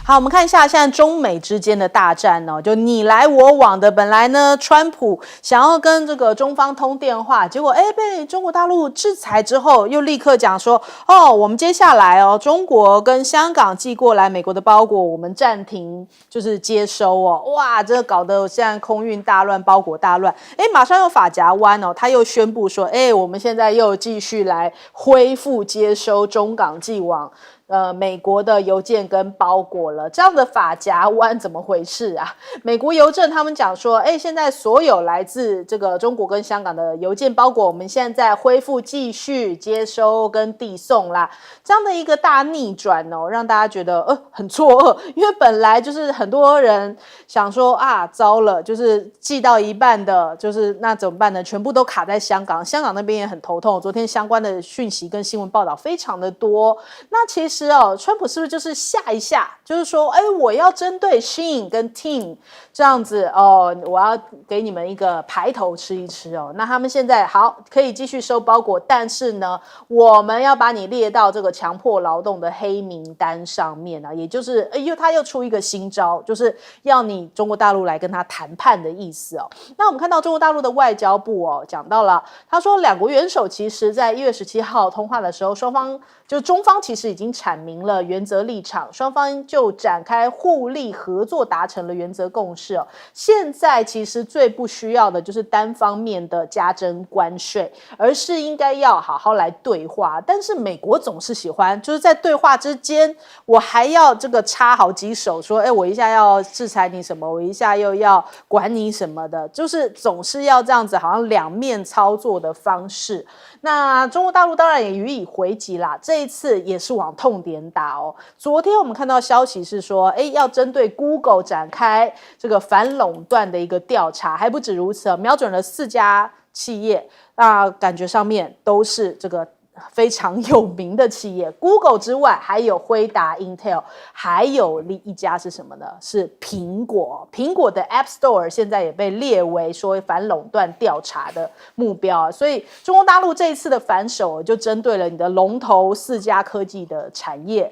好，我们看一下现在中美之间的大战哦，就你来我往的。本来呢，川普想要跟这个中方通电话，结果被中国大陆制裁之后，又立刻讲说，我们接下来中国跟香港寄过来美国的包裹，我们暂停就是接收哦。哇，这搞得现在空运大乱，包裹大乱。马上又法夹湾哦，他又宣布说，我们现在又继续来恢复接收中港寄往美国的邮件跟包裹了。这样的法夹湾怎么回事啊？美国邮政他们讲说，现在所有来自这个中国跟香港的邮件包裹，我们现在恢复继续接收跟递送啦。这样的一个大逆转哦，让大家觉得很错愕，因为本来就是很多人想说啊，糟了，就是寄到一半的，就是那怎么办呢？全部都卡在香港，香港那边也很头痛。昨天相关的讯息跟新闻报道非常的多。那其实川普是不是就是吓一下，就是说，我要针对 Shein 跟 Team 这样子我要给你们一个排头吃一吃哦。那他们现在好可以继续收包裹，但是呢，我们要把你列到这个强迫劳动的黑名单上面啊，也就是他又出一个新招，就是要你中国大陆来跟他谈判的意思哦。那我们看到中国大陆的外交部讲到了，他说两国元首其实在1月17号通话的时候，双方就中方其实已经阐明了原则立场，双方就展开互利合作，达成了原则共识哦。现在其实最不需要的就是单方面的加征关税，而是应该要好好来对话。但是美国总是喜欢就是在对话之间，我还要这个插好几手，说我一下要制裁你什么，我一下又要管你什么的，就是总是要这样子，好像两面操作的方式。那中国大陆当然也予以回击啦，这一次也是往痛点打哦。昨天我们看到消息是说，要针对 Google 展开这个反垄断的一个调查，还不止如此，瞄准了4家企业，那感觉上面都是这个非常有名的企业 ，Google 之外还有辉达、Intel， 还有一家是什么呢？是苹果。苹果的 App Store 现在也被列为说反垄断调查的目标，所以中国大陆这一次的反手就针对了你的龙头4家科技的产业。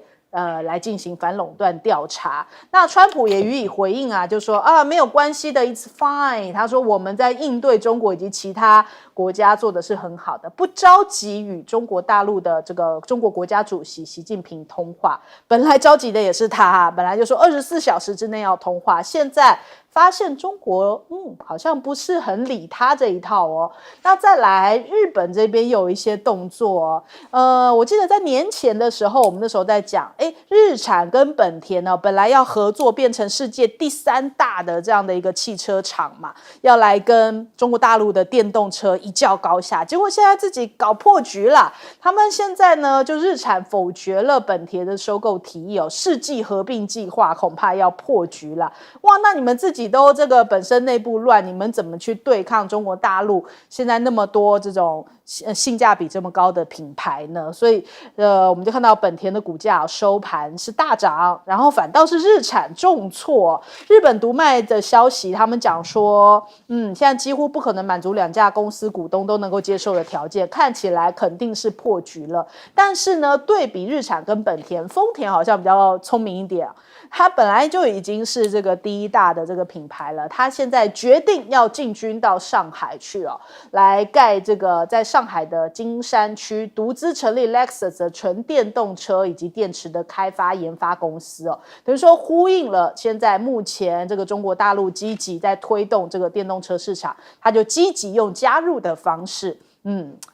来进行反垄断调查。那川普也予以回应啊，就说没有关系的 ，It's fine。他说我们在应对中国以及其他国家做的是很好的，不着急与中国大陆的这个中国国家主席习近平通话。本来着急的也是他，本来就说24小时之内要通话，现在发现中国好像不是很理他这一套哦。那再来日本这边有一些动作我记得在年前的时候，我们那时候在讲日产跟本田本来要合作变成世界第3大的这样的一个汽车厂嘛，要来跟中国大陆的电动车一较高下，结果现在自己搞破局了。他们现在呢，就日产否决了本田的收购提议世纪合并计划恐怕要破局了。哇，那你们自己都这个本身内部乱，你们怎么去对抗中国大陆现在那么多这种性价比这么高的品牌呢？所以我们就看到本田的股价收盘是大涨，然后反倒是日产重挫。日本读卖的消息，他们讲说现在几乎不可能满足2家公司股东都能够接受的条件，看起来肯定是破局了。但是呢，对比日产跟本田，丰田好像比较聪明一点，它本来就已经是这个第1大的这个品牌了，它现在决定要进军到上海去来盖这个在上海的金山区独资成立 Lexus 的纯电动车以及电池的开发研发公司等于说呼应了现在目前这个中国大陆积极在推动这个电动车市场，它就积极用加入的方式，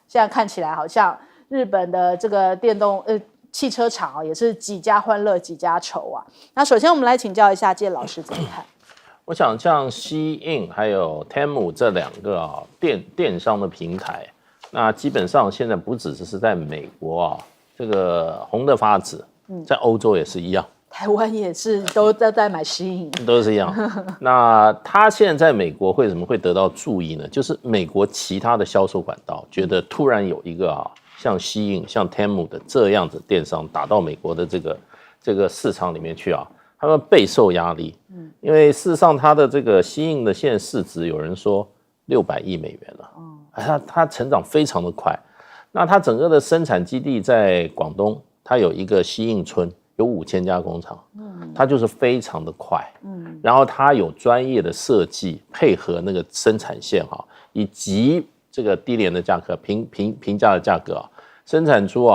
现在看起来好像日本的这个电动汽车厂也是几家欢乐几家愁啊。那首先我们来请教一下介老师怎么看？我想像Shein还有 Temu 这2个电商的平台，那基本上现在不只是在美国这个红得发紫，在欧洲也是一样，台湾也是都在买Shein，都是一样。那他现在在美国为什么会得到注意呢？就是美国其他的销售管道觉得突然有一个像Shein、像 Temu 的这样子电商打到美国的这个市场里面去他们备受压力。因为事实上它的这个Shein的现在市值有人说600亿美元了，它成长非常的快。那它整个的生产基地在广东，它有一个Shein村，有5000家工厂。它就是非常的快，然后它有专业的设计配合那个生产线哈，以及这个低廉的价格、平价的价格啊，生产出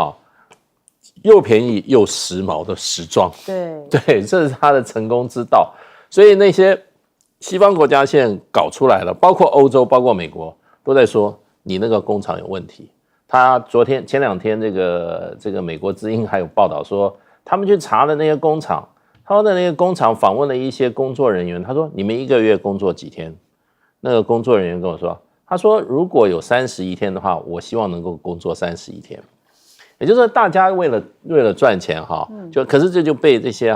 又便宜又时髦的时装。对，这是它的成功之道。所以那些西方国家现在搞出来了，包括欧洲、包括美国，都在说你那个工厂有问题。他前两天这个美国之音还有报道说，他们去查了那些工厂，他说的那些工厂访问了一些工作人员，他说你们1个月工作几天？那个工作人员跟我说，他说如果有31天的话，我希望能够工作31天。也就是说，大家为了赚钱可是这就被这些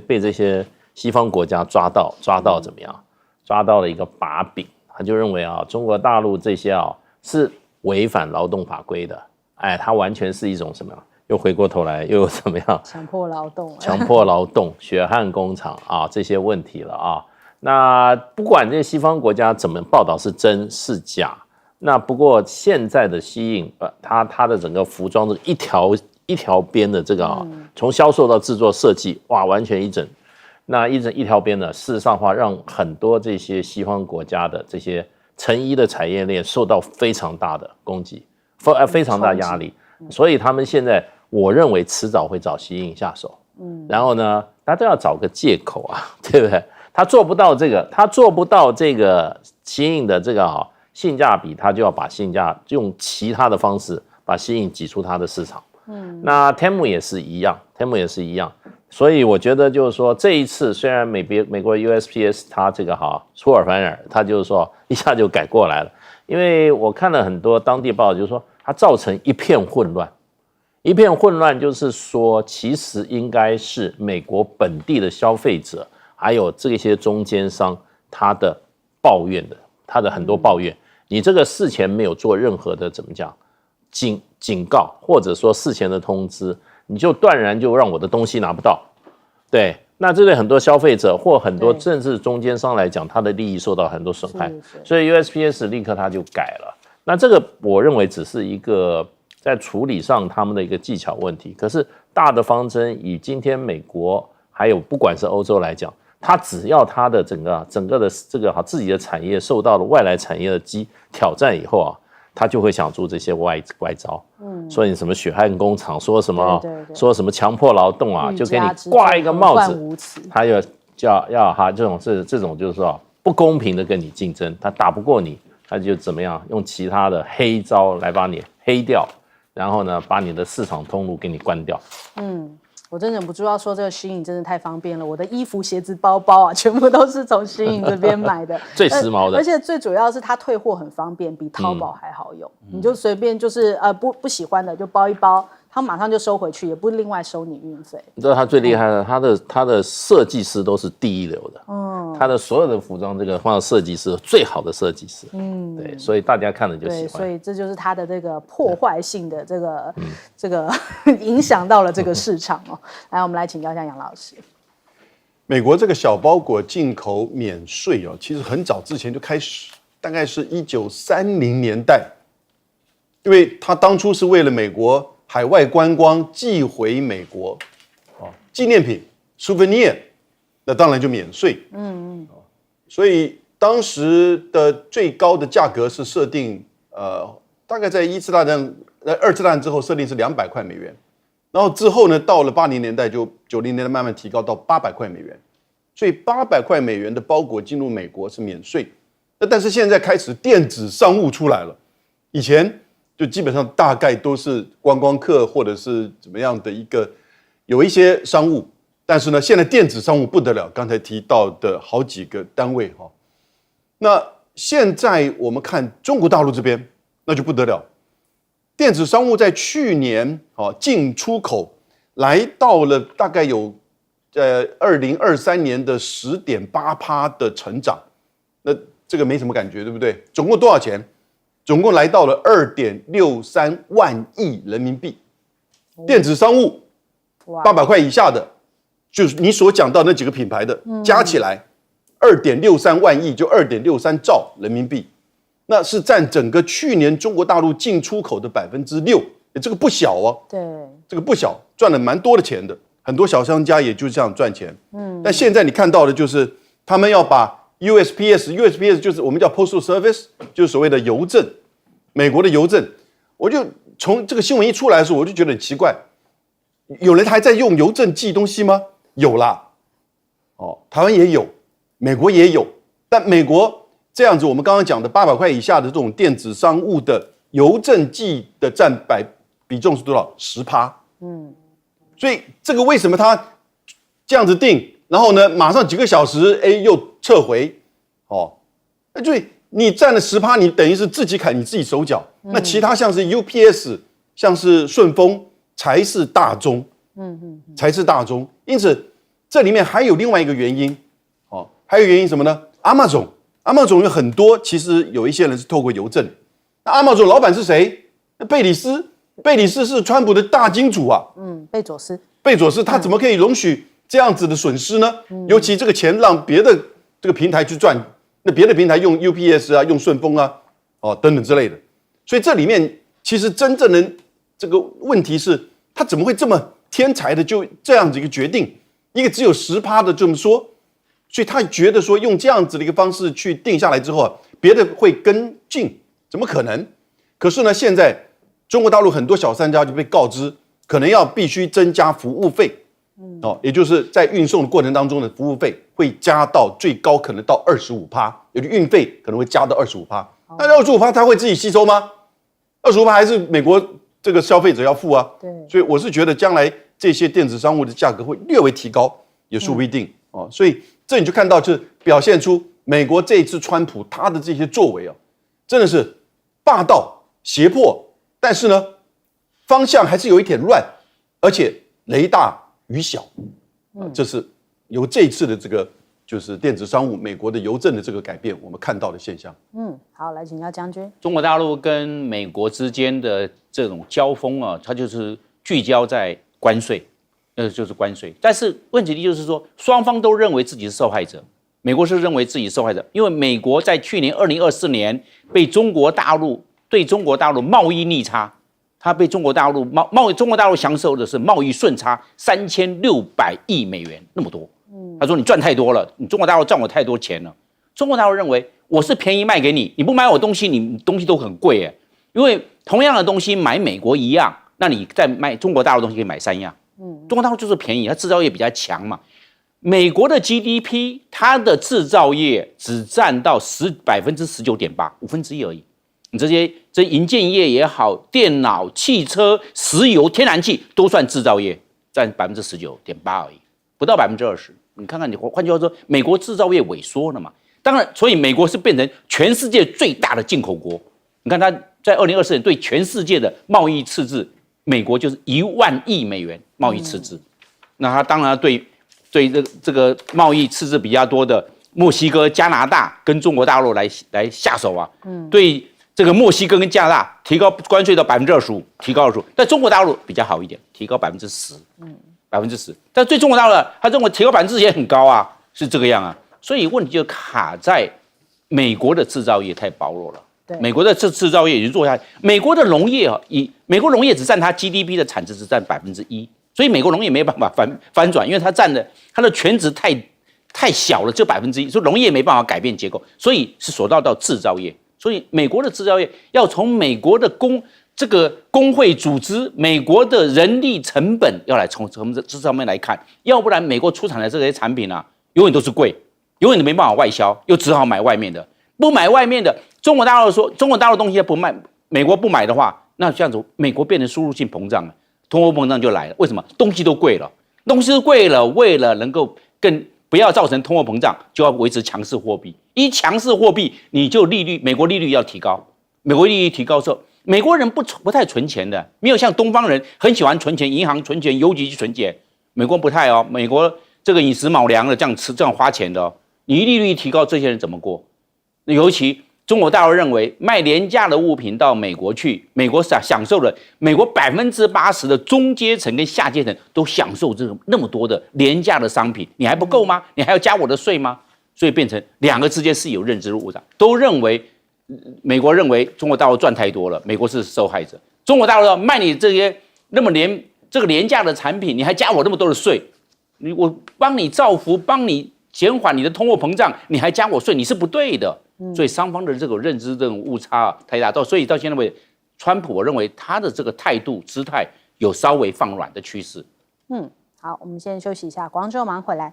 被这些西方国家抓到怎么样？抓到了一个把柄，他就认为中国大陆这些是违反劳动法规的，它完全是一种什么样？又回过头来又有怎么样？强迫劳动、血汗工厂这些问题了那不管这些西方国家怎么报道是真是假。那不过现在的西印，它的整个服装这一条边的这个从销售到制作设计，哇，完全一条边的，事实上话让很多这些西方国家的这些成衣的产业链受到非常大的攻击，非常大压力，所以他们现在我认为迟早会找西印下手，然后呢，他都要找个借口对不对？他做不到这个西印的这个性价比，他就要把用其他的方式把西印挤出他的市场。那 Temu 也是一样，所以我觉得就是说，这一次虽然美国 USPS 他这个出尔反尔，他就是说一下就改过来了，因为我看了很多当地报道，就是说它造成一片混乱，就是说其实应该是美国本地的消费者还有这些中间商他的很多抱怨。你这个事前没有做任何的怎么讲警告，或者说事前的通知，你就断然就让我的东西拿不到，对，那这对很多消费者或很多甚至中间商来讲，他的利益受到很多损害，所以 USPS 立刻他就改了。那这个我认为只是一个在处理上他们的一个技巧问题，可是大的方针以今天美国还有不管是欧洲来讲，他只要他的整个的这个自己的产业受到了外来产业的挑战以后他就会想出这些歪招，说你什么血汗工厂，说什么强迫劳动就给你挂一个帽子，他要他这种就是说不公平的跟你竞争，他打不过你，他就怎么样用其他的黑招来把你黑掉，然后呢把你的市场通路给你关掉。我真忍不住要说，这个SHEIN真的太方便了。我的衣服、鞋子、包包全部都是从SHEIN这边买的，最时髦的。而且最主要是它退货很方便，比淘宝还好用。你就随便就是不喜欢的就包一包，它马上就收回去，也不另外收你运费。你知道它最厉害的，它的设计师都是第一流的。它的所有的服装放到设计师最好的设计师。对，所以大家看了就喜欢。所以这就是它的这个破坏性的这个影响到了这个市场来，我们来请教一下杨老师。美国这个小包裹进口免税其实很早之前就开始，大概是1930年代，因为它当初是为了美国海外观光寄回美国纪念品 souvenir， 那当然就免税。所以当时的最高的价格是设定大概在二次大战之后设定是200块美元，然后之后呢，到了80年代就90年代慢慢提高到800块美元，所以800块美元的包裹进入美国是免税。但是现在开始电子商务出来了，以前就基本上大概都是观光客或者是怎么样的有一些商务，但是呢，现在电子商务不得了，刚才提到的好几个单位那现在我们看中国大陆这边，那就不得了，电子商务在去年进出口来到了大概有2023年的10.8% 的成长，那这个没什么感觉，对不对？总共多少钱？总共来到了2.63万亿人民币。电子商务800块以下的，就是你所讲到那几个品牌的，加起来2.63万亿，就2.63兆人民币，那是占整个去年中国大陆进出口的6%，这个不小对，这个不小，赚了蛮多的钱的。很多小商家也就这样赚钱。但现在你看到的就是他们要把 USPS 就是我们叫 Postal Service， 就是所谓的邮政，美国的邮政。我就从这个新闻一出来的时候，我就觉得很奇怪，有人还在用邮政寄东西吗？有啦，台湾也有，美国也有，但美国这样子，我们刚刚讲的800块以下的这种电子商务的邮政寄的占比重是多少？10%。所以这个为什么他这样子定，然后呢，马上几个小时，又撤回，那所以你占了10%，你等于是自己砍你自己手脚。那其他像是 UPS， 像是顺丰才是大宗，才是大宗。因此这里面还有另外一个原因，还有原因什么呢 ？Amazon 有很多，其实有一些人是透过邮政。那 Amazon 老板是谁？贝里斯是川普的大金主啊。贝佐斯他怎么可以容许这样子的损失呢？尤其这个钱让别的这个平台去赚，那别的平台用 UPS 啊，用顺丰啊，等等之类的。所以这里面其实真正的这个问题是，他怎么会这么天才的就这样子一个决定，一个只有10%的这么说，所以他觉得说用这样子的一个方式去定下来之后，别的会跟进，怎么可能？可是呢，现在中国大陆很多小商家就被告知，可能要必须增加服务费，也就是在运送的过程当中的服务费会加到最高可能到25%，也就运费可能会加到25%。那25%他会自己吸收吗？25%还是美国这个消费者要付啊？对，所以我是觉得将来这些电子商务的价格会略微提高，也说不一定所以这你就看到，就是表现出美国这一次川普他的这些作为真的是霸道胁迫，但是呢，方向还是有一点乱，而且雷大雨小，这是由这一次的这个就是电子商务美国的邮政的这个改变，我们看到的现象。好，来请教将军。中国大陆跟美国之间的这种交锋它就是聚焦在关税，就是关税。但是问题就是说，双方都认为自己是受害者。美国是认为自己受害者，因为美国在去年2024年被中国大陆贸易逆差，它被中国大陆中国大陆享受的是贸易顺差3600亿美元那么多。他说你赚太多了，你中国大陆赚我太多钱了。中国大陆认为我是便宜卖给你，你不买我东西，你东西都很贵因为同样的东西买美国一样，那你再卖中国大陆东西可以买3样。中国大陆就是便宜，它制造业比较强嘛。美国的 GDP， 它的制造业只占到19.8%，1/5而已。你这营建业也好，电脑、汽车、石油、天然气都算制造业，占19.8%而已，不到20%。你看看，你换句话说，美国制造业萎缩了嘛？当然，所以美国是变成全世界最大的进口国。你看它在2024年对全世界的贸易赤字，美国就是1万亿美元贸易赤字。那它当然对这个贸易赤字比较多的墨西哥、加拿大跟中国大陆来下手啊。对这个墨西哥跟加拿大提高关税到25%，提高25%，但中国大陆比较好一点，提高10%。10%，但对中国大陆，他认为提高10%也很高啊，是这个样啊。所以问题就卡在美国的制造业太薄弱了。美国的制造业已经做下去，美国的农业美国农业只占它 GDP 的产值只占1%，所以美国农业没有办法翻转，因为它占的它的权值太小了，就1%，所以农业没办法改变结构，所以是索到制造业。所以美国的制造业要从美国的这个工会组织、美国的人力成本要来从这上面来看，要不然美国出产的这些产品永远都是贵，永远都没办法外销，又只好买外面的。不买外面的，中国大陆说中国大陆东西不卖，美国不买的话，那这样子美国变成输入性膨胀了，通货膨胀就来了。为什么？东西都贵了，为了能够不要造成通货膨胀，就要维持强势货币。一强势货币，你就美国利率要提高。美国利率提高之后，美国人不太存钱的，没有像东方人很喜欢存钱，银行存钱、邮局去存钱。美国不太美国这个饮食卯粮的这样花钱的你利率一提高，这些人怎么过？尤其中国大陆认为卖廉价的物品到美国去，美国享受了美国80%的中阶层跟下阶层都享受这个那么多的廉价的商品，你还不够吗？你还要加我的税吗？所以变成两个之间是有认知误差，都认为美国认为中国大陆赚太多了，美国是受害者。中国大陆要卖你这些那么这个廉价的产品，你还加我那么多的税，我帮你造福，帮你减缓你的通货膨胀，你还加我税，你是不对的。所以双方的这个认知这种误差太大，所以到现在为止，川普我认为他的这个态度姿态有稍微放软的趋势。好，我们先休息一下，广州马上回来。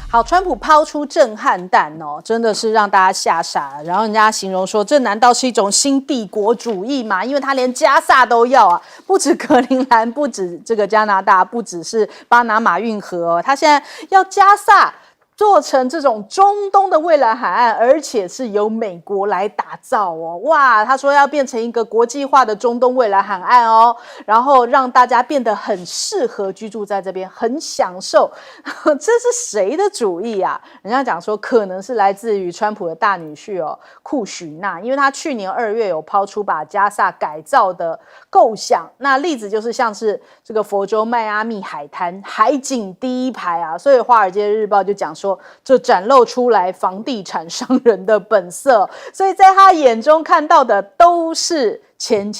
好，川普抛出震撼弹哦，真的是让大家吓傻了。然后人家形容说，这难道是一种新帝国主义吗？因为他连加萨都要啊，不止格陵兰，不止这个加拿大，不只是巴拿马运河哦，他现在要加萨做成这种中东的蔚蓝海岸，而且是由美国来打造哦。哇，他说要变成一个国际化的中东蔚蓝海岸哦，然后让大家变得很适合居住在这边，很享受。这是谁的主意啊？人家讲说可能是来自于川普的大女婿哦，库许纳，因为他去年2月有抛出把加萨改造的构想。那例子就是像是这个佛州迈阿密海滩海景第一排啊，所以《华尔街日报》就讲说，这展露出来房地产商人的本色，所以在他眼中看到的都是钱，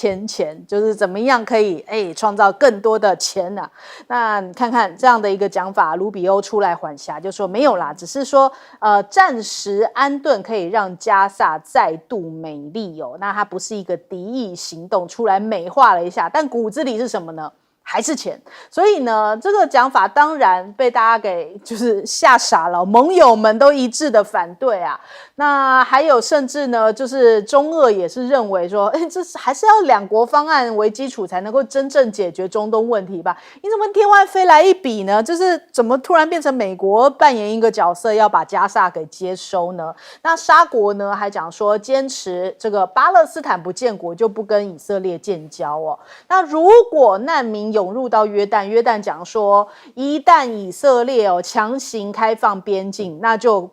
就是怎么样可以创造更多的钱啊。那你看看这样的一个讲法，卢比欧出来缓颊就说没有啦，只是说暂时安顿可以让加萨再度美丽哦。那它不是一个敌意行动，出来美化了一下，但骨子里是什么呢？还是钱。所以呢，这个讲法当然被大家给就是吓傻了，盟友们都一致的反对啊。那还有甚至呢，就是中俄也是认为说，这还是要2国方案为基础才能够真正解决中东问题吧？你怎么天外飞来一笔呢？就是怎么突然变成美国扮演一个角色，要把加萨给接收呢？那沙国呢还讲说，坚持这个巴勒斯坦不建国就不跟以色列建交哦。那如果难民涌入到约旦，约旦讲说，一旦以色列强行开放边境，那就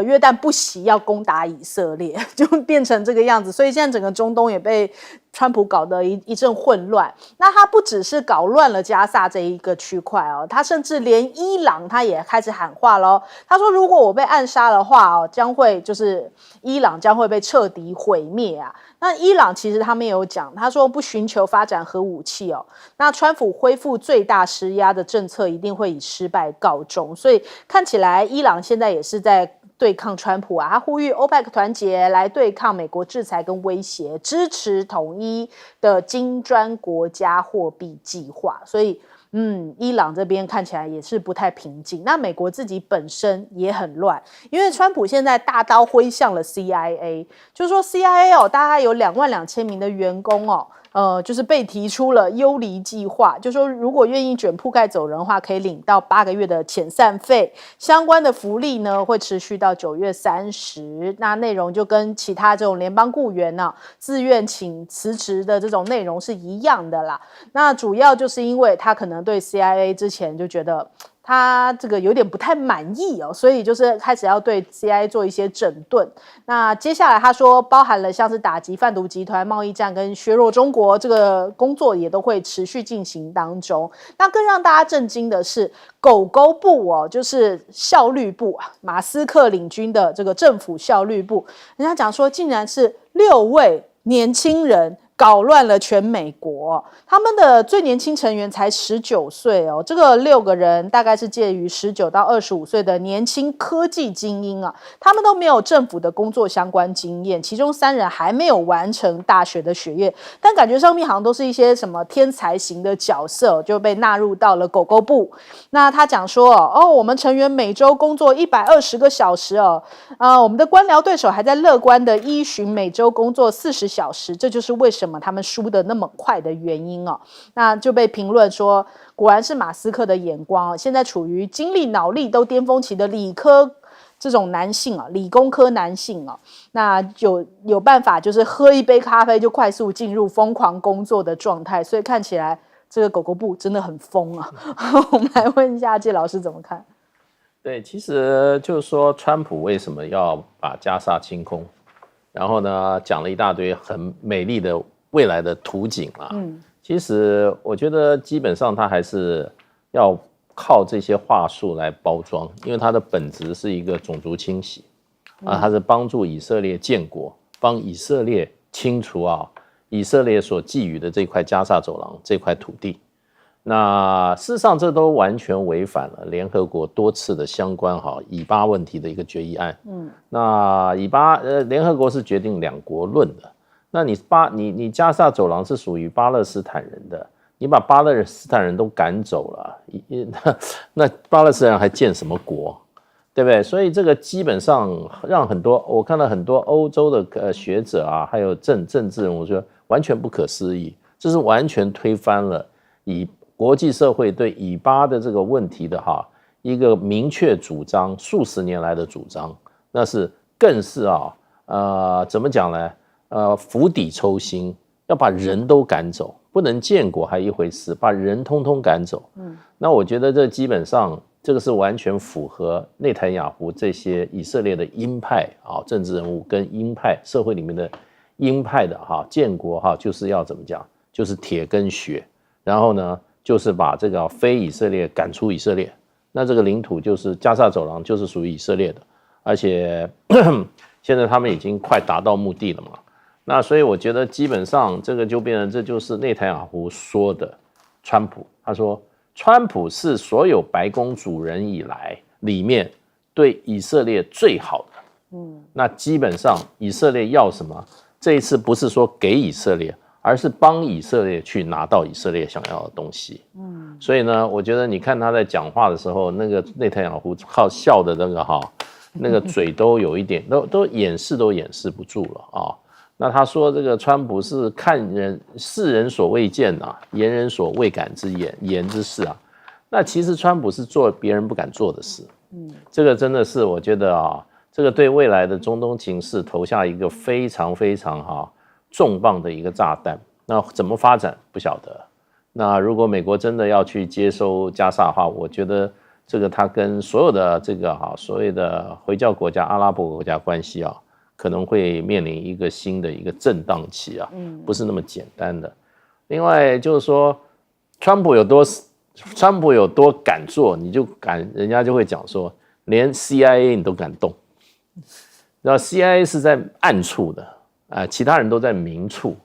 约旦不惜要攻打以色列，就变成这个样子。所以现在整个中东也被川普搞得一阵混乱。那他不只是搞乱了加萨这一个区块哦，他甚至连伊朗他也开始喊话咯。他说，如果我被暗杀的话将会就是伊朗将会被彻底毁灭啊。那伊朗其实他们也有讲，他说不寻求发展核武器哦。那川普恢复最大施压的政策一定会以失败告终，所以看起来伊朗现在也是在对抗川普啊，他呼吁欧佩克团结来对抗美国制裁跟威胁，支持统一的金砖国家货币计划。所以伊朗这边看起来也是不太平静。那美国自己本身也很乱，因为川普现在大刀挥向了 CIA， 就是说 CIA 大概有22000名的员工就是被提出了优离计划，就说如果愿意卷铺盖走人的话，可以领到8个月的遣散费，相关的福利呢会持续到9月30。那内容就跟其他这种联邦雇员自愿请辞职的这种内容是一样的啦。那主要就是因为他可能对 CIA 之前就觉得他这个有点不太满意所以就是开始要对 CIA 做一些整顿。那接下来他说，包含了像是打击贩毒集团、贸易战跟削弱中国这个工作也都会持续进行当中。那更让大家震惊的是，狗狗部就是效率部马斯克领军的这个政府效率部，人家讲说竟然是6位年轻人搞乱了全美国。他们的最年轻成员才19岁这个6个人大概是介于19到25岁的年轻科技精英他们都没有政府的工作相关经验，其中3人还没有完成大学的学业，但感觉上面好像都是一些什么天才型的角色，就被纳入到了狗狗部。那他讲说我们成员每周工作120个小时我们的官僚对手还在乐观的依循每周工作40小时，这就是为什么他们输得那么快的原因那就被评论说，果然是马斯克的眼光现在处于精力脑力都巅峰期的理科这种男性理工科男性那有办法就是喝一杯咖啡就快速进入疯狂工作的状态，所以看起来这个狗狗部真的很疯我们来问一下介老师怎么看。对，其实就是说川普为什么要把加萨清空，然后呢讲了一大堆很美丽的未来的图景其实我觉得基本上他还是要靠这些话术来包装，因为它的本质是一个种族清洗啊，它是帮助以色列建国，帮以色列清除以色列所觊觎的这块加萨走廊这块土地。那事实上这都完全违反了联合国多次的相关以巴问题的一个决议案。那联合国是决定两国论的。那你加萨走廊是属于巴勒斯坦人的，你把巴勒斯坦人都赶走了，那巴勒斯坦人还建什么国？对不对？所以这个基本上让我看到很多欧洲的学者还有政治人物，我觉得完全不可思议，这是完全推翻了国际社会对以巴的这个问题的一个明确主张，数十年来的主张，那是更是怎么讲呢？釜底抽薪，要把人都赶走，不能建国还一回事，把人通通赶走。那我觉得这基本上这个是完全符合内塔尼亚胡这些以色列的鹰派政治人物跟鹰派社会里面的鹰派的建国就是要怎么讲，就是铁跟血，然后呢就是把这个非以色列赶出以色列，那这个领土就是加萨走廊就是属于以色列的，而且现在他们已经快达到目的了嘛。那所以我觉得基本上这个就变成这就是内塔尼亚胡说的川普，他说川普是所有白宫主人以来里面对以色列最好的。那基本上以色列要什么，这一次不是说给以色列，而是帮以色列去拿到以色列想要的东西。所以呢，我觉得你看他在讲话的时候，那个内塔尼亚胡靠笑的那个嘴都有一点都掩饰不住了那他说这个川普是世人所未见言人所未感之言之事那其实川普是做别人不敢做的事。这个真的是我觉得这个对未来的中东情势投下一个非常非常重磅的一个炸弹。那怎么发展不晓得。那如果美国真的要去接收加萨的话，我觉得这个他跟所有的这个所谓的回教国家、阿拉伯国家关系可能会面临一个新的一个震荡期不是那么简单的。另外就是说，川普有多敢做，人家就会讲说，连 CIA 你都敢动。然后 CIA 是在暗处的其他人都在明处。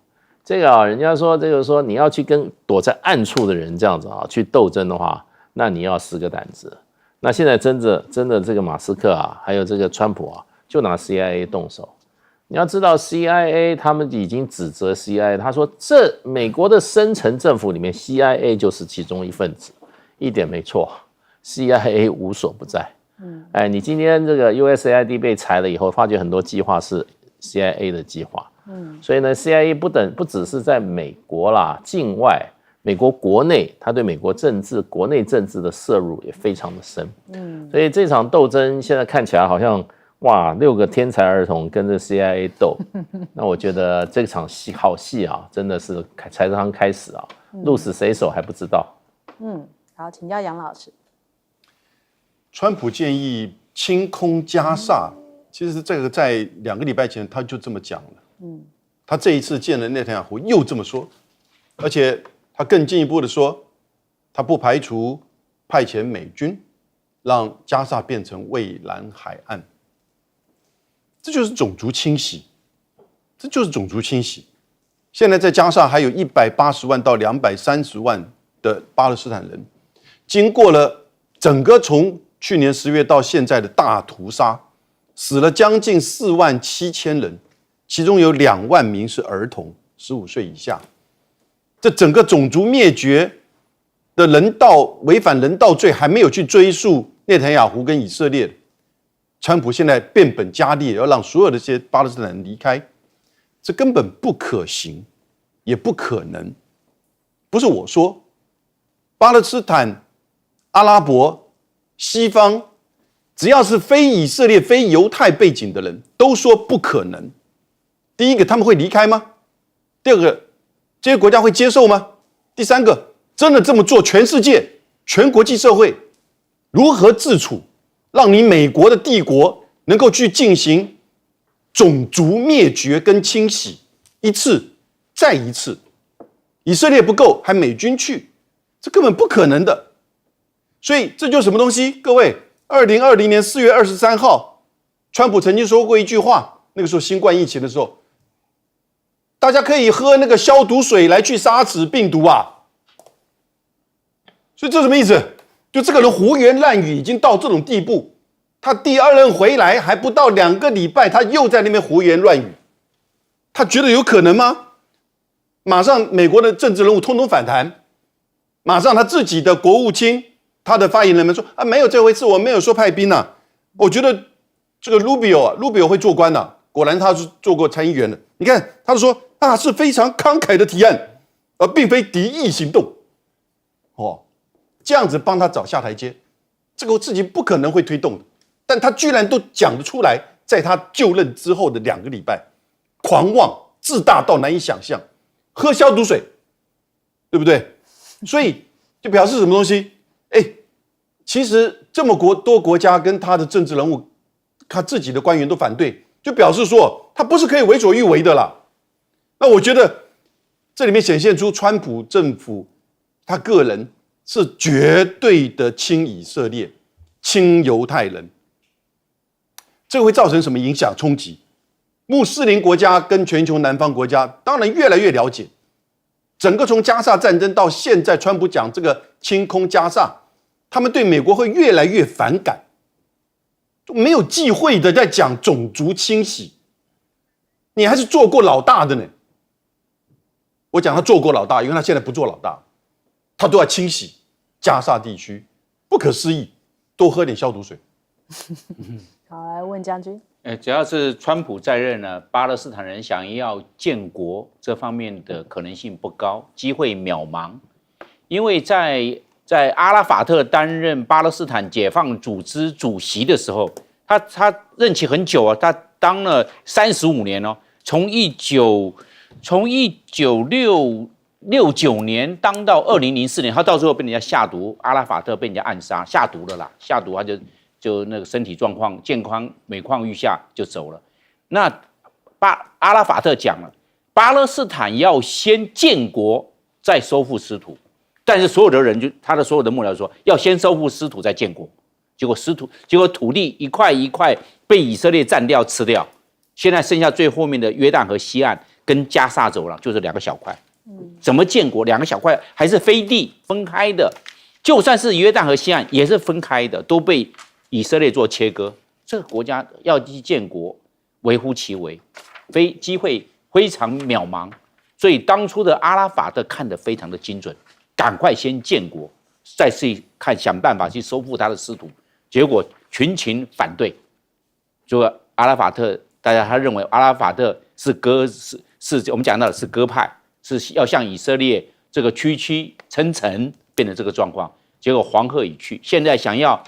这个人家说这个说你要去跟躲在暗处的人这样子去斗争的话，那你要死个胆子。那现在真的这个马斯克还有这个川普就拿 CIA 动手。你要知道 CIA 他们已经指责 CIA， 他说这美国的深层政府里面 CIA 就是其中一份子，一点没错， CIA 无所不在。你今天这个 USAID 被裁了以后，发觉很多计划是 CIA 的计划。所以呢 CIA 不只是在美国啦，境外美国国内，他对美国国内政治的涉入也非常的深。所以这场斗争现在看起来好像6个天才儿童跟着 CIA 斗。那我觉得这场好戏真的是才刚开始鹿死谁手还不知道。好，请教杨老师。川普建议清空加萨，其实这个在2个礼拜前他就这么讲了。他这一次见了内塔尼亚胡又这么说，而且他更进一步的说，他不排除派遣美军让加萨变成蔚蓝海岸。这就是种族清洗，现在在加萨还有180万到230万的巴勒斯坦人，经过了整个从去年10月到现在的大屠杀，死了将近4万7千人，其中有2万名是儿童，15岁以下。这整个种族灭绝的违反人道罪还没有去追溯内塔尼亚胡跟以色列，川普现在变本加厉，要让所有的这些巴勒斯坦人离开，这根本不可行，也不可能。不是我说，巴勒斯坦、阿拉伯、西方，只要是非以色列、非犹太背景的人，都说不可能。第一个，他们会离开吗？第二个，这些国家会接受吗？第三个，真的这么做，全世界、全国际社会如何自处？让你美国的帝国能够去进行种族灭绝跟清洗，一次再一次，以色列不够，还美军去，这根本不可能的。所以这就是什么东西？各位，2020年4月23号，川普曾经说过一句话，那个时候新冠疫情的时候，大家可以喝那个消毒水来去杀死病毒啊。所以这什么意思？就这个人胡言乱语已经到这种地步，他第二任回来还不到2个礼拜，他又在那边胡言乱语，他觉得有可能吗？马上美国的政治人物通通反弹，马上他自己的国务卿，他的发言人们说啊，没有这回事，我没有说派兵啊。我觉得这个 Rubio 会做官啊，果然他是做过参议员的。你看，他就说啊，是非常慷慨的提案，而并非敌意行动。哦，这样子帮他找下台阶，这个事情不可能会推动的。但他居然都讲得出来，在他就任之后的2个礼拜，狂妄自大到难以想象。喝消毒水，对不对？所以就表示什么东西？其实这么多国家跟他的政治人物，他自己的官员都反对，就表示说他不是可以为所欲为的啦。那我觉得这里面显现出川普政府他个人是绝对的亲以色列、亲犹太人，这会造成什么影响冲击？穆斯林国家跟全球南方国家当然越来越了解，整个从加萨战争到现在，川普讲这个清空加萨，他们对美国会越来越反感，没有忌讳的在讲种族清洗，你还是做过老大的呢。我讲他做过老大，因为他现在不做老大，他都要清洗加萨地区，不可思议，多喝点消毒水。好，来问将军。只要是川普在任呢，巴勒斯坦人想要建国这方面的可能性不高，机会渺茫。因为在阿拉法特担任巴勒斯坦解放组织主席的时候，他任期很久啊，他当了35年哦，从1969年当到2004年，他到最后被人家下毒，阿拉法特被人家暗杀，下毒了啦，下毒他就那个身体状况健康每况愈下就走了。那阿拉法特讲了，巴勒斯坦要先建国再收复失土，但是所有的人他的所有的幕僚说要先收复失土再建国，结果土地一块一块被以色列占掉吃掉，现在剩下最后面的约旦河西岸跟加萨走廊就是2个小块。怎么建国？2个小块还是飞地分开的，就算是约旦河西岸也是分开的，都被以色列做切割。这个国家要去建国，微乎其微，机会非常渺茫。所以当初的阿拉法特看得非常的精准，赶快先建国，再去想办法去收复他的失土。结果群情反对，就阿拉法特，他认为阿拉法特是我们讲到的是鸽派，是要向以色列这个屈称臣，变成这个状况。结果黄鹤已去，现在想要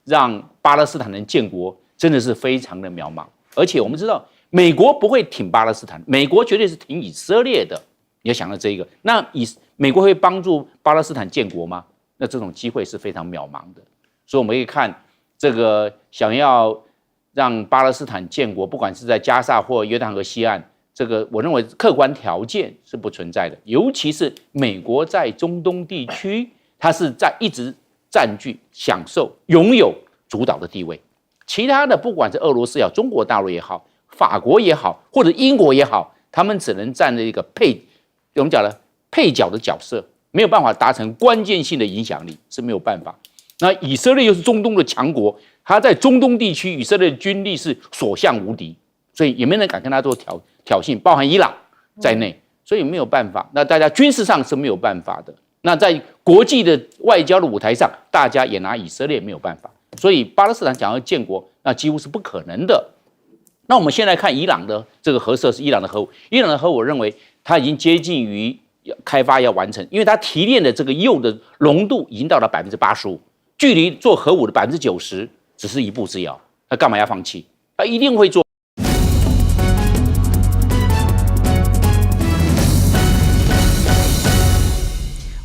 让巴勒斯坦人建国，真的是非常的渺茫。而且我们知道，美国不会挺巴勒斯坦，美国绝对是挺以色列的。你要想到这一个，那美国会帮助巴勒斯坦建国吗？那这种机会是非常渺茫的。所以我们可以看这个想要让巴勒斯坦建国，不管是在加萨或约旦河西岸，这个我认为客观条件是不存在的。尤其是美国在中东地区，它是一直占据、享受、拥有主导的地位。其他的不管是俄罗斯也好、中国大陆也好、法国也好，或者英国也好，他们只能站在一个我们讲的配角的角色，没有办法达成关键性的影响力，是没有办法。那以色列又是中东的强国，他在中东地区，以色列的军力是所向无敌，所以也没人敢跟他做挑衅，包含伊朗在内，所以没有办法。那大家军事上是没有办法的。那在国际的外交的舞台上，大家也拿以色列没有办法。所以巴勒斯坦想要建国，那几乎是不可能的。那我们先来看伊朗的这个核设施，伊朗的核武，我认为它已经接近于开发要完成，因为它提炼的这个铀的浓度已经到了85%，距离做核武的90%只是一步之遥。他干嘛要放弃？他一定会做。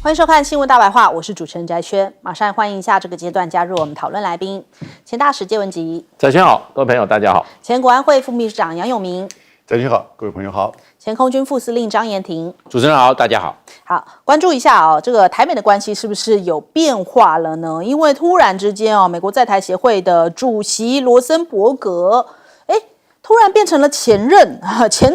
欢迎收看《新闻大白话》，我是主持人翟轩，马上欢迎一下这个阶段加入我们讨论来宾，前大使谢文吉，翟轩好，各位朋友大家好。前国安会副秘书长杨永明，翟军好，各位朋友好。前空军副司令张延廷，主持人好，大家好。好，关注一下哦，这个台美的关系是不是有变化了呢？因为突然之间哦，美国在台协会的主席罗森伯格，突然变成了前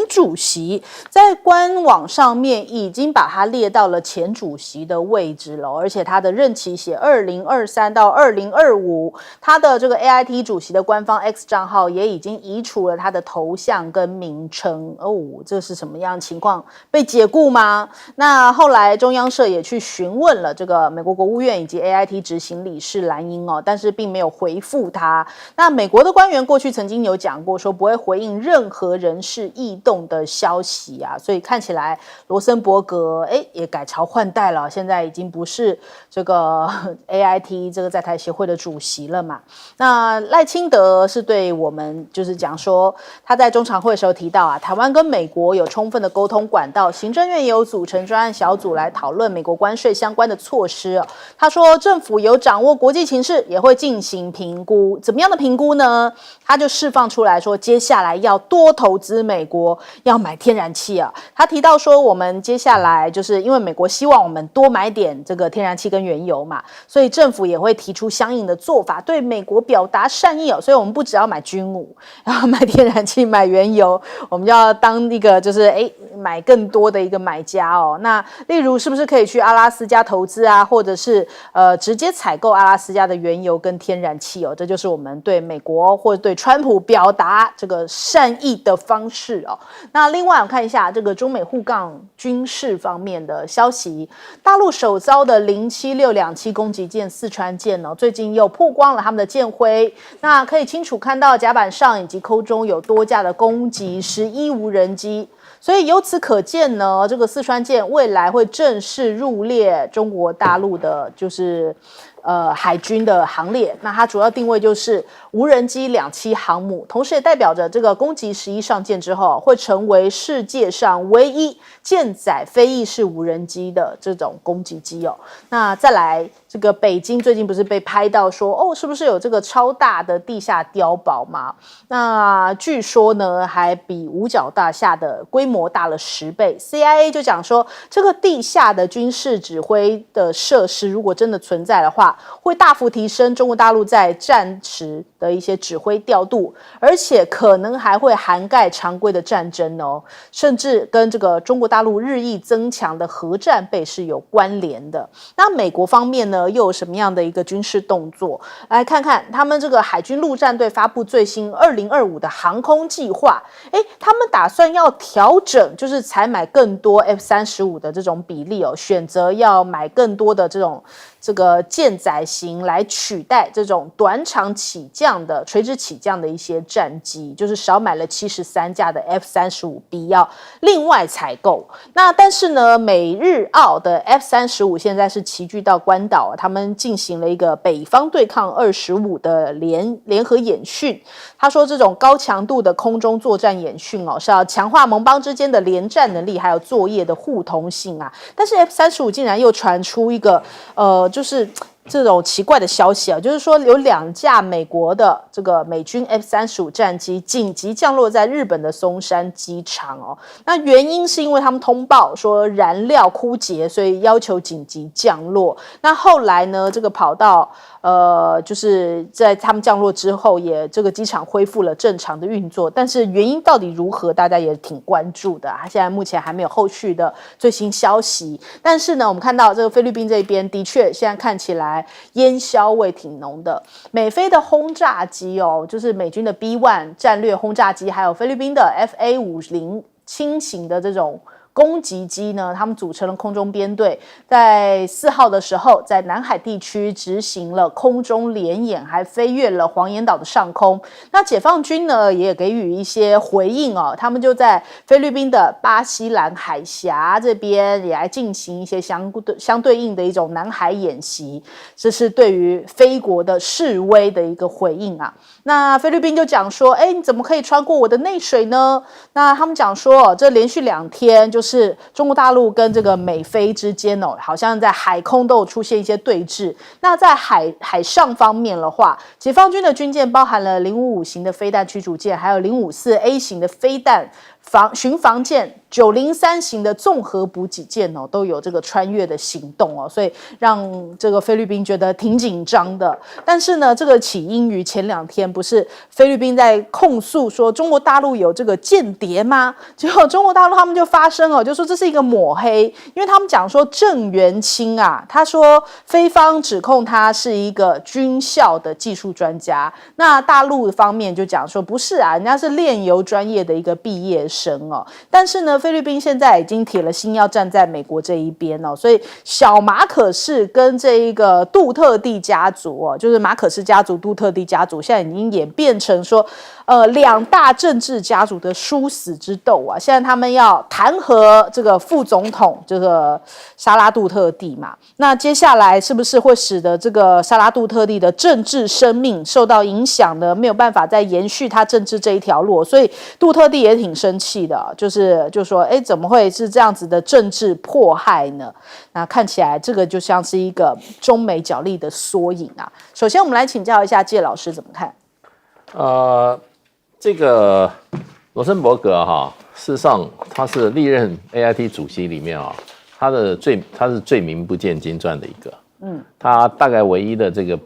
主席，在官网上面已经把他列到了前主席的位置了，而且他的任期写2023到2025，他的这个 AIT 主席的官方 X 账号也已经移除了他的头像跟名称哦，这是什么样的情况？被解雇吗？那后来中央社也去询问了这个美国国务院以及 AIT 执行理事蓝英哦，但是并没有回复他。那美国的官员过去曾经有讲过说不会回应任何人事异动的消息啊，所以看起来罗森伯格也改朝换代了，现在已经不是这个 AIT 这个在台协会的主席了嘛。那赖清德是对我们就是讲说，他在中常会的时候提到啊，台湾跟美国有充分的沟通管道，行政院也有组成专案小组来讨论美国关税相关的措施。他说政府有掌握国际情势，也会进行评估。怎么样的评估呢？他就释放出来说，接下来要多投资美国，要买天然气啊。他提到说，我们接下来就是因为美国希望我们多买点这个天然气跟原油嘛，所以政府也会提出相应的做法，对美国表达善意哦。所以我们不只要买军武，要买天然气、买原油，我们就要当一个就是买更多的一个买家哦。那例如是不是可以去阿拉斯加投资啊，或者是直接采购阿拉斯加的原油跟天然气哦？这就是我们对美国或者对川普表达这个善意的方式哦。那另外我看一下这个中美沪港军事方面的消息，大陆首艘的07627攻击舰四川舰哦，最近又曝光了他们的舰徽，那可以清楚看到甲板上以及空中有多架的攻击11无人机。所以由此可见呢，这个四川舰未来会正式入列中国大陆的就是海军的行列。那它主要定位就是无人机2栖航母，同时也代表着这个攻击11上舰之后，会成为世界上唯一舰载非翼式无人机的这种攻击机哦。那再来，这个北京最近不是被拍到说是不是有这个超大的地下碉堡嘛？那据说呢，还比五角大厦的规模大了10倍。CIA 就讲说，这个地下的军事指挥的设施如果真的存在的话，会大幅提升中国大陆在战时的一些指挥调度，而且可能还会涵盖常规的战争哦，甚至跟这个中国大陆日益增强的核战备是有关联的。那美国方面呢，又有什么样的一个军事动作？来看看他们这个海军陆战队发布最新2025的航空计划，他们打算要调整，就是采买更多 F-35的这种比例哦，选择要买更多的这个舰载型来取代这种短场起降的垂直起降的一些战机，就是少买了73架的 F-35B 要另外采购。那但是呢，美日澳的 F-35现在是齐聚到关岛，他们进行了一个北方对抗25的联合演训。他说这种高强度的空中作战演训是要强化盟邦之间的联战能力，还有作业的互通性啊。但是 F-35竟然又传出一个就是这种奇怪的消息啊，就是说有2架美国的这个美军 F-35战机紧急降落在日本的松山机场哦。那原因是因为他们通报说燃料枯竭，所以要求紧急降落。那后来呢，这个跑到就是在他们降落之后，也这个机场恢复了正常的运作。但是原因到底如何，大家也挺关注的啊。现在目前还没有后续的最新消息。但是呢，我们看到这个菲律宾这边的确现在看起来烟硝味挺浓的。美菲的轰炸机就是美军的 B1 战略轰炸机，还有菲律宾的 FA-50轻型的这种攻击机呢，他们组成了空中编队，在4号的时候，在南海地区执行了空中联演，还飞越了黄岩岛的上空。那解放军呢，也给予一些回应哦，他们就在菲律宾的巴西兰海峡这边也来进行一些相对应的一种南海演习，这是对于菲国的示威的一个回应啊。那菲律宾就讲说，你怎么可以穿过我的内水呢？那他们讲说，这连续2天就是中国大陆跟这个美菲之间好像在海空都有出现一些对峙。那在海上方面的话，解放军的军舰包含了055型的飞弹驱逐舰，还有054A 型的飞弹巡防舰903型的综合补给舰哦，都有这个穿越的行动哦，所以让这个菲律宾觉得挺紧张的。但是呢，这个起因于前2天不是菲律宾在控诉说中国大陆有这个间谍吗？结果中国大陆他们就发声哦，就说这是一个抹黑，因为他们讲说郑元清啊，他说菲方指控他是一个军校的技术专家，那大陆方面就讲说不是啊，人家是炼油专业的一个毕业生哦。但是呢，菲律宾现在已经铁了心要站在美国这一边哦，所以小马可仕跟这一个杜特地家族哦，就是马可仕家族、杜特地家族，现在已经演变成说2大政治家族的殊死之斗啊！现在他们要弹劾这个副总统这个沙拉杜特地嘛，那接下来是不是会使得这个沙拉杜特地的政治生命受到影响呢？没有办法再延续他政治这一条路，所以杜特地也挺生气的，就说，哎，怎么会是这样子的政治迫害呢？那看起来这个就像是一个中美角力的缩影啊。首先，我们来请教一下介老师怎么看？这个罗森伯格事实上他是历任 AIT 主席里面他是最名不见经传的一个。他大概唯一的这个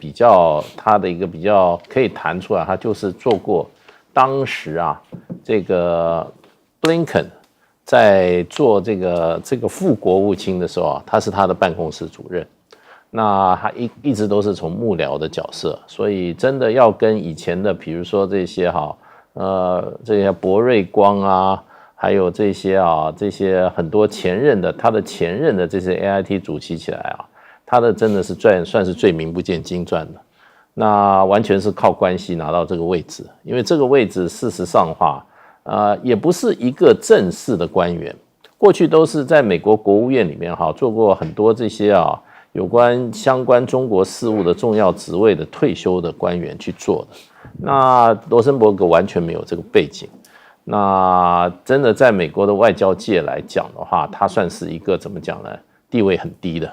他的一个比较可以谈出来，他就是做过当时这个 Blinken 在做这个副国务卿的时候他是他的办公室主任。那他一直都是从幕僚的角色，所以真的要跟以前的，比如说这些这些博瑞光还有这些很多他的前任的这些 AIT 主席起来他的真的是算是最名不见经传的。那完全是靠关系拿到这个位置，因为这个位置事实上的话，也不是一个正式的官员，过去都是在美国国务院里面做过很多这些有关相关中国事务的重要职位的退休的官员去做的。那罗森伯格完全没有这个背景，那真的在美国的外交界来讲的话，他算是一个怎么讲呢？地位很低的，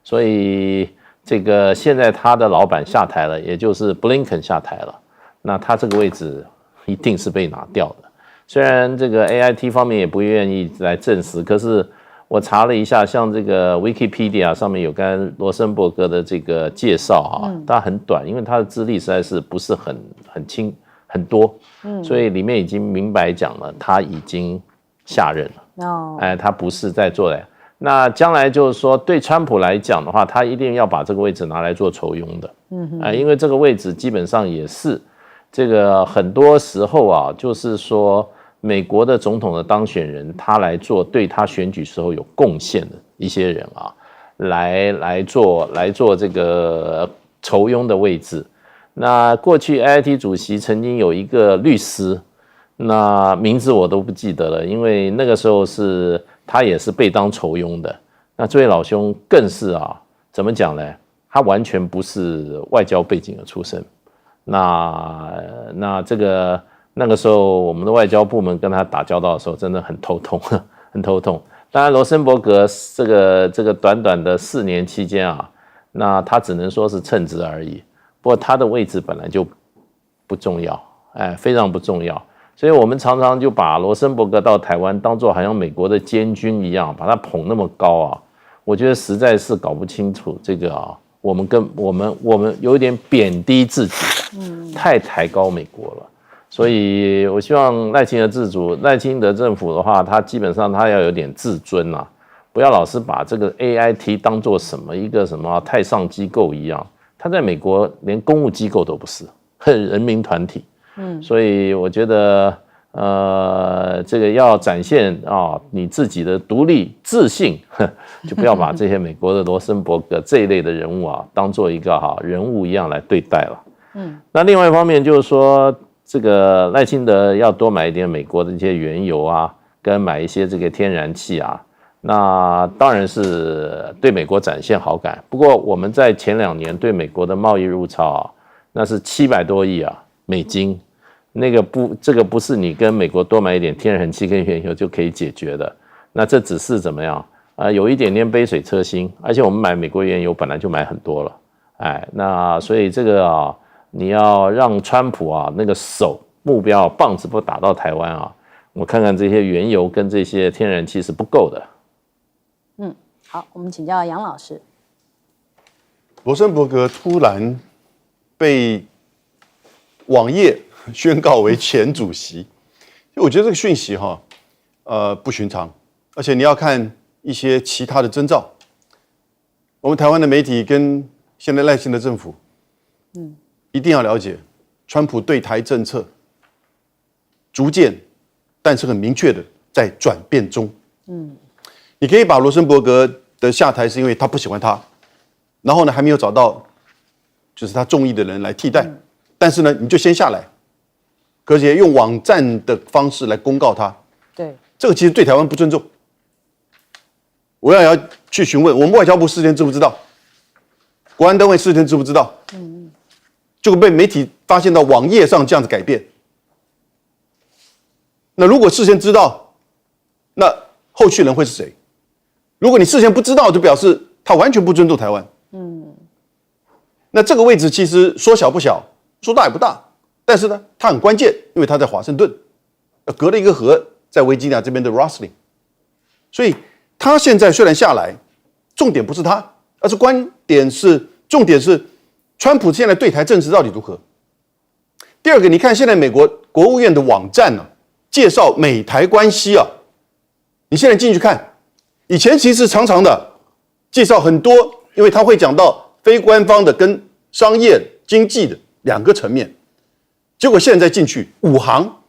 所以这个现在他的老板下台了，也就是 Blinken 下台了，那他这个位置一定是被拿掉的。虽然这个 AIT 方面也不愿意来证实，可是我查了一下，像这个 Wikipedia 上面有关罗森伯格的这个介绍它很短，因为他的资历实在是不是很多，所以里面已经明白讲了，他已经下任了，他不是在做的。那将来就是说，对川普来讲的话，他一定要把这个位置拿来做酬庸的，因为这个位置基本上也是这个很多时候就是说美国的总统的当选人，他来做对他选举时候有贡献的一些人来做这个酬庸的位置。那过去 AIT 主席曾经有一个律师，那名字我都不记得了，因为那个时候他也是被当酬庸的。那这位老兄更是怎么讲呢？他完全不是外交背景的出身。那这个那个时候我们的外交部门跟他打交道的时候，真的很头痛，很头痛。当然罗森伯格这个短短的4年期间那他只能说是称职而已。不过他的位置本来就不重要，非常不重要。所以我们常常就把罗森伯格到台湾当作好像美国的监军一样，把他捧那么高我觉得实在是搞不清楚这个我们有一点贬低自己，太抬高美国了。所以我希望赖清德政府的话，他基本上他要有点自尊不要老是把这个 AIT 当作一个什么太上机构一样。他在美国连公务机构都不是，人民团体。所以我觉得这个要展现你自己的独立自信，就不要把这些美国的罗森伯格这一类的人物当做一个人物一样来对待了。那另外一方面就是说，这个赖清德要多买一点美国的一些原油跟买一些这个天然气那当然是对美国展现好感。不过我们在前2年对美国的贸易入超那是700多亿美金，这个不是你跟美国多买一点天然气跟原油就可以解决的。那这只是怎么样有一点点杯水车薪，而且我们买美国原油本来就买很多了，那所以这个你要让川普那个目标棒子不打到台湾我看看这些原油跟这些天然气是不够的。好，我们请教杨老师。罗森伯格突然被网页宣告为前主席，我觉得这个讯息不寻常，而且你要看一些其他的征兆。我们台湾的媒体跟现在赖清德政府，一定要了解，川普对台政策逐渐，但是很明确的在转变中。你可以把罗森伯格的下台是因为他不喜欢他，然后呢还没有找到就是他中意的人来替代，但是呢你就先下来，而且用网站的方式来公告他，对，这个其实对台湾不尊重。我要去询问我们外交部事先知不知道，国安单位事先知不知道，就被媒体发现到网页上这样子改变。那如果事先知道，那后续人会是谁？如果你事先不知道，就表示他完全不尊重台湾。那这个位置其实说小不小，说大也不大，但是呢，它很关键，因为它在华盛顿，隔了一个河，在维吉尼亚这边的 Rosslyn， 所以他现在虽然下来，重点不是他，而是重点是川普现在对台政策到底如何。第二个，你看现在美国国务院的网站介绍美台关系你现在进去看，以前其实常常的介绍很多，因为他会讲到非官方的跟商业经济的两个层面，结果现在进去5行，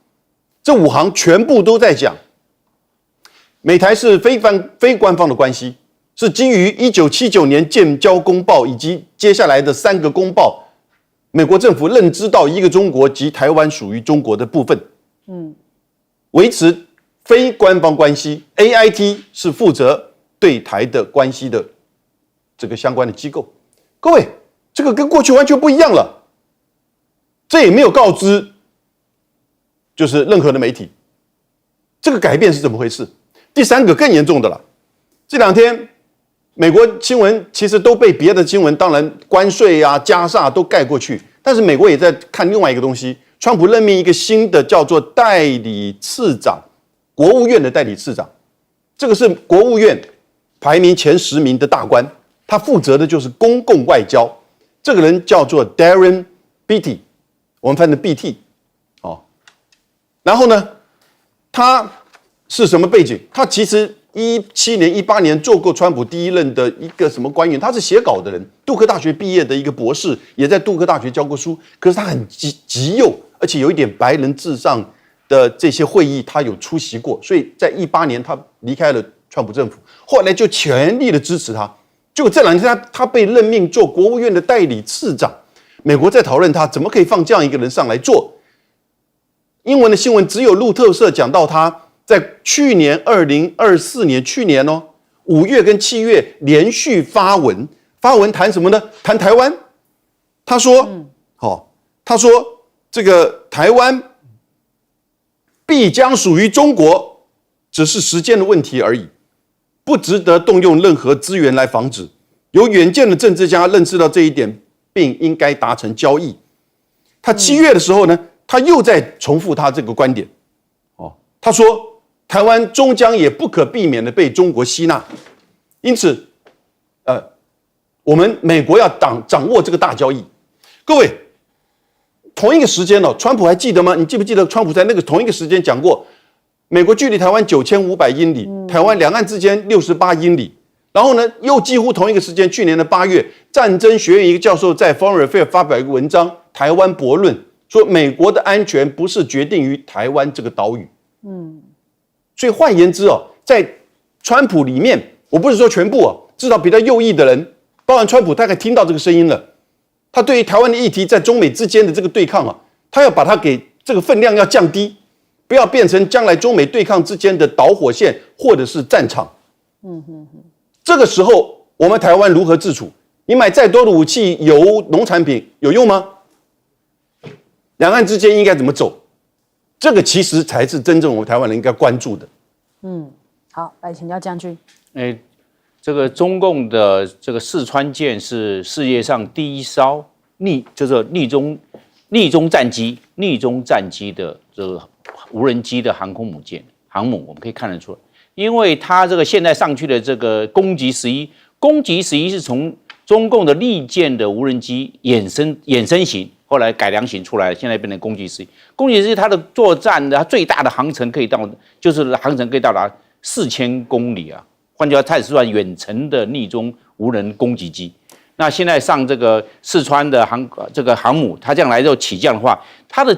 这5行全部都在讲美台是非官方的关系，是基于1979年建交公报以及接下来的3个公报，美国政府认知到一个中国及台湾属于中国的部分，维持非官方关系 ，AIT 是负责对台的关系的这个相关的机构。各位，这个跟过去完全不一样了，这也没有告知，就是任何的媒体，这个改变是怎么回事？第3个更严重的了，这2天美国新闻其实都被别的新闻，当然关税加税都盖过去，但是美国也在看另外一个东西，川普任命一个新的叫做代理次长，国务院的代理次长，这个是国务院排名前10名的大官，他负责的就是公共外交。这个人叫做 Darren Beattie， 我们翻成 BT， 然后呢，他是什么背景？他其实17年、18年做过川普第1任的一个什么官员，他是写稿的人，杜克大学毕业的一个博士，也在杜克大学教过书。可是他很极右，而且有一点白人至上的这些会议，他有出席过，所以在18年他离开了川普政府，后来就全力的支持他。结果这2天他被任命做国务院的代理次长，美国在讨论他怎么可以放这样一个人上来做。英文的新闻只有路透社讲到他在去年2024年5月跟7月连续发文谈什么呢？谈台湾。他说，这个台湾必将属于中国，只是时间的问题而已，不值得动用任何资源来防止。有远见的政治家认识到这一点，并应该达成交易。他7月的时候呢，他又在重复他这个观点。他说，台湾终将也不可避免的被中国吸纳，因此，我们美国要掌握这个大交易。各位，同一个时间川普还记得吗？你记不记得川普在那个同一个时间讲过，美国距离台湾9500英里，台湾两岸之间68英里。然后呢，又几乎同一个时间，去年的8月，战争学院一个教授在 Foreign Affairs 发表一个文章《台湾悖论》，说美国的安全不是决定于台湾这个岛屿。所以换言之在川普里面，我不是说全部至少比较右翼的人，包含川普，大概听到这个声音了。他对于台湾的议题在中美之间的这个对抗他要把它给这个分量要降低，不要变成将来中美对抗之间的导火线或者是战场。这个时候我们台湾如何自处？你买再多的武器、油、农产品有用吗？两岸之间应该怎么走？这个其实才是真正我们台湾人应该关注的。好，来请教将军。这个中共的这个四川舰是世界上第1艘逆中战机的这个无人机的航母，我们可以看得出来，因为它这个现在上去的这个攻击11是从中共的利剑的无人机衍生型，后来改良型出来，现在变成攻击11。攻击11它的作战的它最大的航程可以到达4000公里啊，换句话，它也是算远程的逆中无人攻击机。那现在上这个四川的航母，它这样来之后起降的话，它的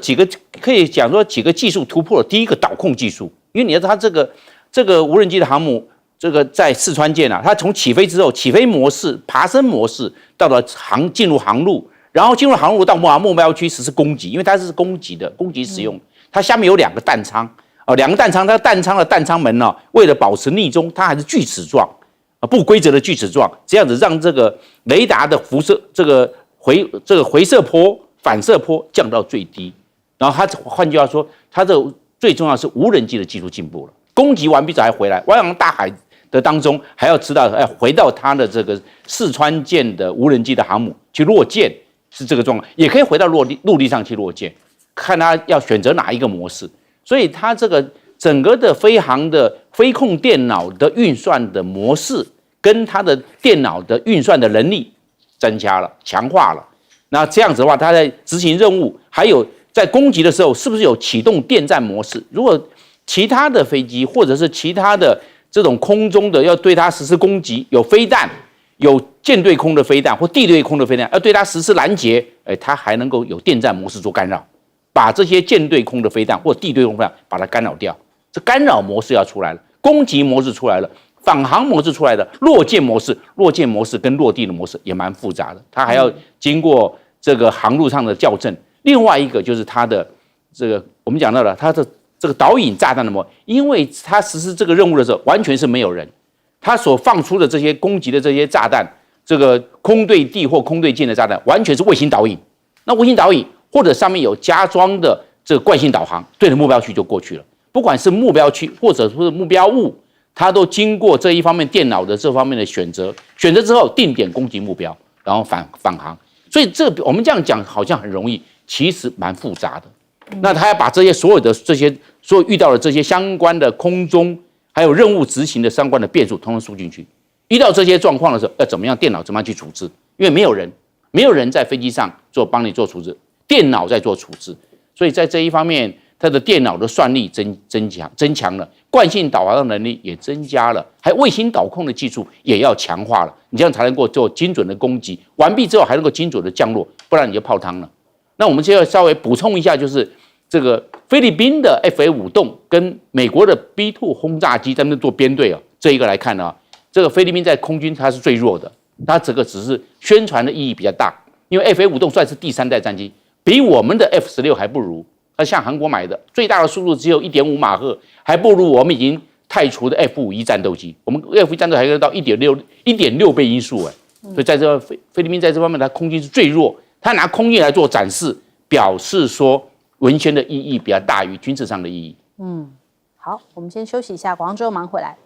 可以讲说几个技术突破了。第一个导控技术，因为你要知道它这个无人机的航母，这个在四川舰啊，它从起飞之后，起飞模式、爬升模式到了进入航路，然后进入航路到目标区实施攻击，因为它是攻击使用，它下面有2个弹舱，2个弹舱，它弹舱的弹舱门呢，为了保持逆中，它还是锯齿状。不规则的锯齿状，这样子让这个雷达的辐射回射波、反射波降到最低。然后换句话说，它这最重要是无人机的技术进步了。攻击完毕之后还回来，汪洋大海的当中还要知道，回到它的这个四川舰的无人机的航母去落舰，是这个状况，也可以回到陆地上去落舰，看它要选择哪一个模式。所以它这个整个的飞航的飞控电脑的运算的模式，跟它的电脑的运算的能力增加了、强化了。那这样子的话，它在执行任务，还有在攻击的时候，是不是有启动电战模式？如果其他的飞机或者是其他的这种空中的要对它实施攻击，有飞弹、有舰对空的飞弹或地对空的飞弹，要对它实施拦截，它还能够有电战模式做干扰，把这些舰对空的飞弹或地对空飞弹把它干扰掉。这干扰模式要出来了，攻击模式出来了，返航模式出来了，落舰模式跟落地的模式也蛮复杂的，它还要经过这个航路上的校正。另外一个就是它的这个我们讲到了它的这个导引炸弹的模式，因为它实施这个任务的时候完全是没有人，它所放出的这些攻击的这些炸弹，这个空对地或空对舰的炸弹完全是卫星导引。那卫星导引或者上面有加装的这个惯性导航，对着目标区就过去了。不管是目标区或者说是目标物，它都经过这一方面电脑的这方面的选择之后定点攻击目标，然后返航。所以我们这样讲好像很容易，其实蛮复杂的。那他要把这些所有遇到的这些相关的空中还有任务执行的相关的变数，统统输进去。遇到这些状况的时候，要怎么样去处置？因为没有人在飞机上帮你做处置，电脑在做处置。所以在这一方面，它的电脑的算力增强了，惯性导航的能力也增加了，还有卫星导控的技术也要强化了，你这样才能够做精准的攻击，完毕之后还能够精准的降落，不然你就泡汤了。那我们就要稍微补充一下，就是这个菲律宾的 FA-5洞跟美国的 B-2 轰炸机在那做编队这一个来看呢，这个菲律宾在空军它是最弱的，它这个只是宣传的意义比较大，因为 FA-5洞算是第3代战机，比我们的 F-16还不如。它像韩国买的最大的速度只有 1.5 马赫，还不如我们已经汰除的 F-51 战斗机。我们 F-51 战斗还可以到1.6倍音速所以在这菲律宾在这方面，它空军是最弱，它拿空军来做展示，表示说文宣的意义比较大于军事上的意义。好，我们先休息一下，广告之后马上回来。